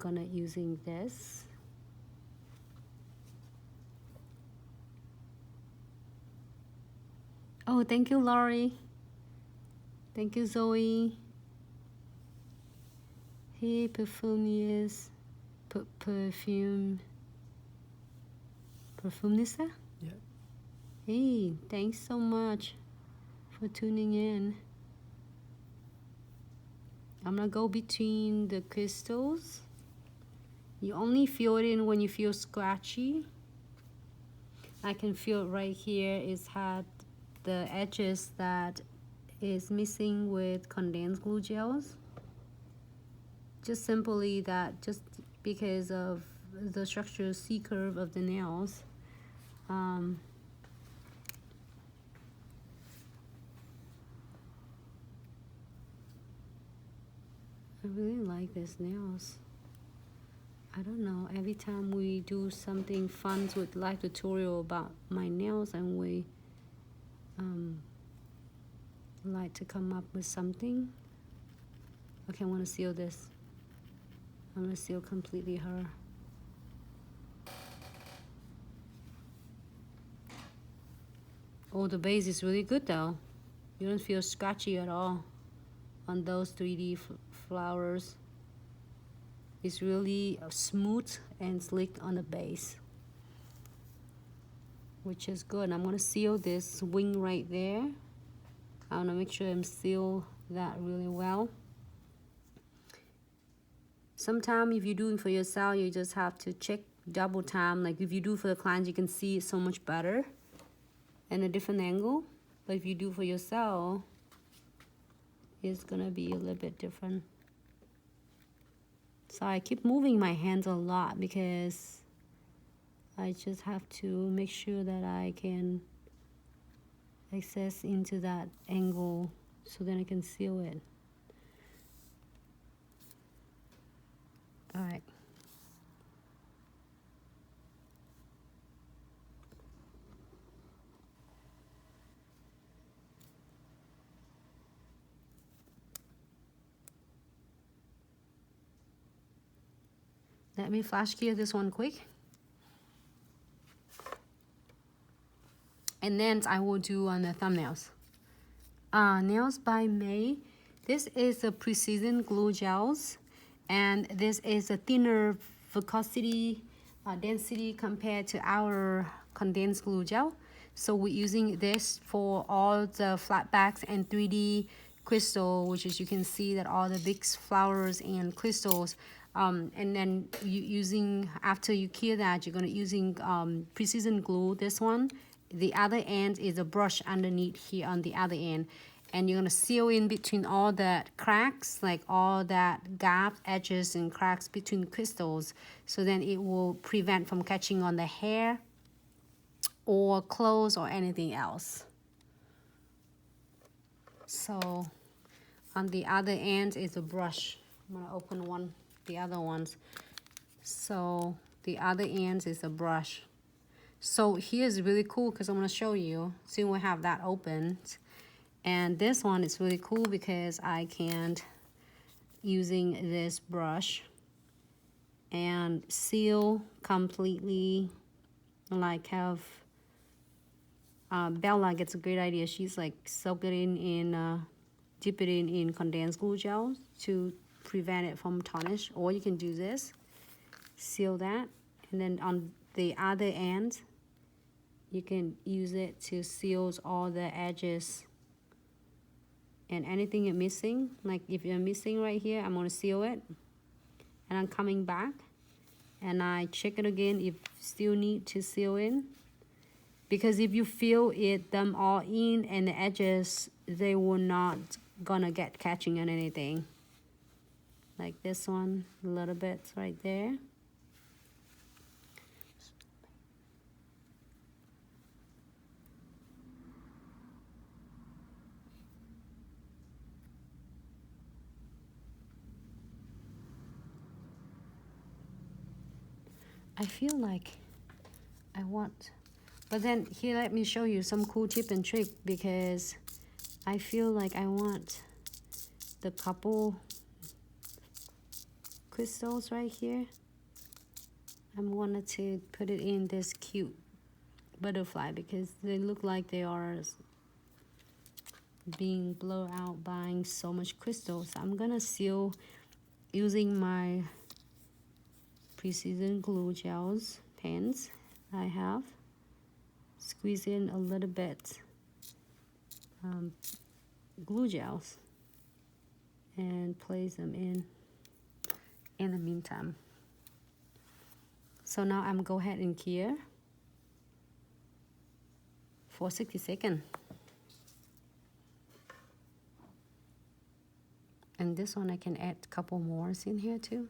gonna using this. Oh, thank you, Laurie. Thank you, Zoe. Hey, Perfumist. Perfumista? Yeah. Hey, thanks so much for tuning in. I'm gonna go between the crystals. You only feel it in when you feel scratchy. I can feel it right here. It's had the edges that is missing with condensed glue gels. Just simply that, just because of the structural C curve of the nails. I really like these nails. I don't know, every time we do something fun with live tutorial about my nails, and we like to come up with something. Okay, I want to seal this. I'm going to seal completely her. Oh, the base is really good though. You don't feel scratchy at all on those 3D flowers. It's really smooth and slick on the base, which is good. I'm gonna seal this wing right there. I wanna make sure I'm seal that really well. Sometimes if you're doing for yourself, you just have to check double time. Like if you do for the clients, you can see it so much better in a different angle. But if you do for yourself, it's gonna be a little bit different. So I keep moving my hands a lot because I just have to make sure that I can access into that angle so then I can seal it. All right. Let me flash clear this one quick. And then I will do on the thumbnails. Nails by May. This is a precision glue gels. And this is a thinner viscosity, density compared to our condensed glue gel. So we're using this for all the flat backs and 3D crystal, which is, you can see that all the big flowers and crystals. And then after you clear that, you're gonna using precision glue, this one. The other end is a brush underneath here on the other end. And you're gonna seal in between all that cracks, like all that gap, edges and cracks between crystals. So then it will prevent from catching on the hair or clothes or anything else. So on the other end is a brush. I'm gonna open the other ones. So the other end is a brush. So here's really cool because I'm gonna show you. Soon we'll have that opened. And this one is really cool because I can, using this brush, and seal completely, like have Bella gets a great idea. She's like soak it dip it in condensed glue gel to prevent it from tarnish. Or you can do this, seal that, and then on the other end, you can use it to seal all the edges and anything you're missing. Like if you're missing right here, I'm gonna seal it, and I'm coming back and I check it again if still need to seal in, because if you fill them all in and the edges, they will not gonna get catching on anything. Like this one, a little bit right there. I feel like I want, but then here, let me show you some cool tip and trick, because I feel like I want the couple crystals right here. I wanted to put it in this cute butterfly because they look like they are being blown out by so much crystals. I'm gonna seal using my precision glue gels pens I have. Squeeze in a little bit glue gels and place them in the meantime. So now I'm go ahead and cure for 60 seconds. And this one I can add a couple more in here too.